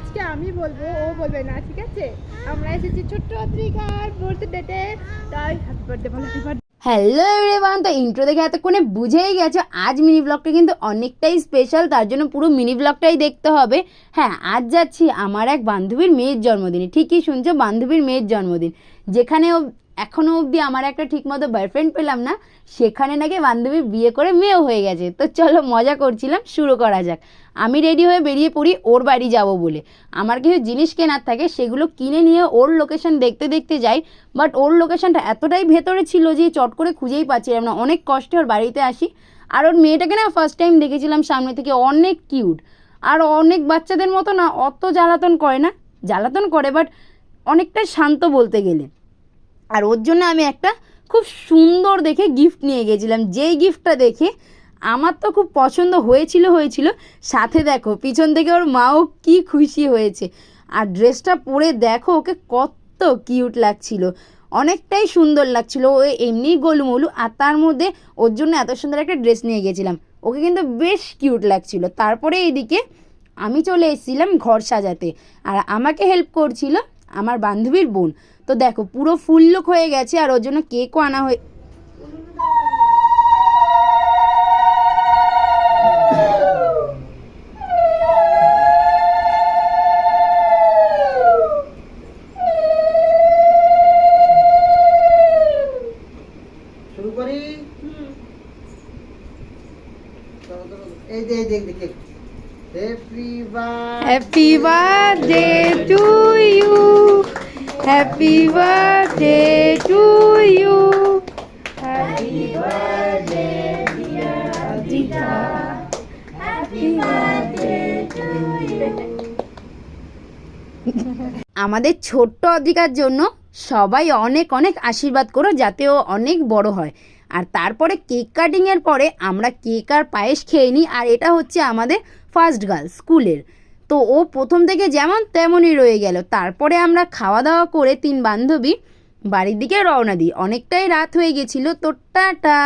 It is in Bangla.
আজকে আমি বলবো, ও বলবে না, ঠিক আছে? আমরা এসেছি ছোট্ট অদ্রিকার বার্থডেতে, তাই হ্যাপি বার্থডে বলো, হ্যাপি বার্থডে। হ্যালো এভরিওয়ান, তো ইন্ট্রো দেখে এতক্ষণে বুঝেই গেছো আজ মিনি ব্লগটা কিন্তু অনেকটাই স্পেশাল, তার জন্য পুরো মিনি ব্লগটাই দেখতে হবে। হ্যাঁ, আজ যাচ্ছি আমার এক বান্ধবীর মেয়ের জন্মদিনে। ঠিকই শুনছো, বান্ধবীর মেয়ের জন্মদিন। যেখানে এখনও অবধি আমার একটা ঠিকমতো বয়ফ্রেন্ড পেলাম না, সেখানে নাকি বান্ধবী বিয়ে করে মেয়েও হয়ে গেছে। তো চলো, মজা করছিলাম, শুরু করা যাক। আমি রেডি হয়ে বেরিয়ে পড়ি ওর বাড়ি যাব বলে। আমার কিছু জিনিস কেনার থাকে, সেগুলো কিনে নিয়ে ওর লোকেশন দেখতে দেখতে যাই। বাট ওর লোকেশনটা এতটাই ভেতরে ছিল যে চট করে খুঁজেই পাচ্ছিলাম না। অনেক কষ্টে ওর বাড়িতে আসি। আর ওর মেয়েটাকে না ফার্স্ট টাইম দেখেছিলাম সামনে থেকে, অনেক কিউট। আর অনেক বাচ্চাদের মতো না, অত জ্বালাতন করে না, জ্বালাতন করে বাট অনেকটাই শান্ত বলতে গেলে। আর ওর জন্য আমি একটা খুব সুন্দর দেখে গিফট নিয়ে গেছিলাম। যেই গিফটটা দেখে আমার তো খুব পছন্দ হয়েছিল। সাথে দেখো পিছন থেকে ওর মাও কি খুশি হয়েছে। আর ড্রেসটা পরে দেখো ওকে কত কিউট লাগছিল, অনেকটাই সুন্দর লাগছিল। ও এমনিই গোলুমলু, আর তার মধ্যে ওর জন্য এত সুন্দর একটা ড্রেস নিয়ে গেছিলাম। ওকে কিন্তু বেশ কিউট লাগছিল। তারপরে এইদিকে আমি চলে এসেছিলাম ঘর সাজাতে, আর আমাকে হেল্প করছিল আমার বান্ধবীর বোন। তো দেখো পুরো ফুল লুক হয়ে গেছে, আর ওর জন্য কেকও আনা হয়ে। শুরু করি। এই যে দেখ দেখে happy birthday to you, happy birthday to you, happy birthday dear Adrika, happy birthday to you. আমাদের ছোট্ট অধিকার জন্য সবাই অনেক অনেক আশীর্বাদ করো, যাতে ও অনেক বড় হয়। আর তারপরে কেক কাটিংয়ের পরে আমরা কেক আর পায়েস খেয়ে নিই। আর এটা হচ্ছে আমাদের ফার্স্ট গার্ল স্কুলের। তো ও প্রথম থেকে যেমন তেমনই রয়ে গেল। তারপরে আমরা খাওয়া দাওয়া করে তিন বান্ধবী বাড়ির দিকে রওনা দিই। অনেকটাই রাত হয়ে গেছিলো। তো টাটা।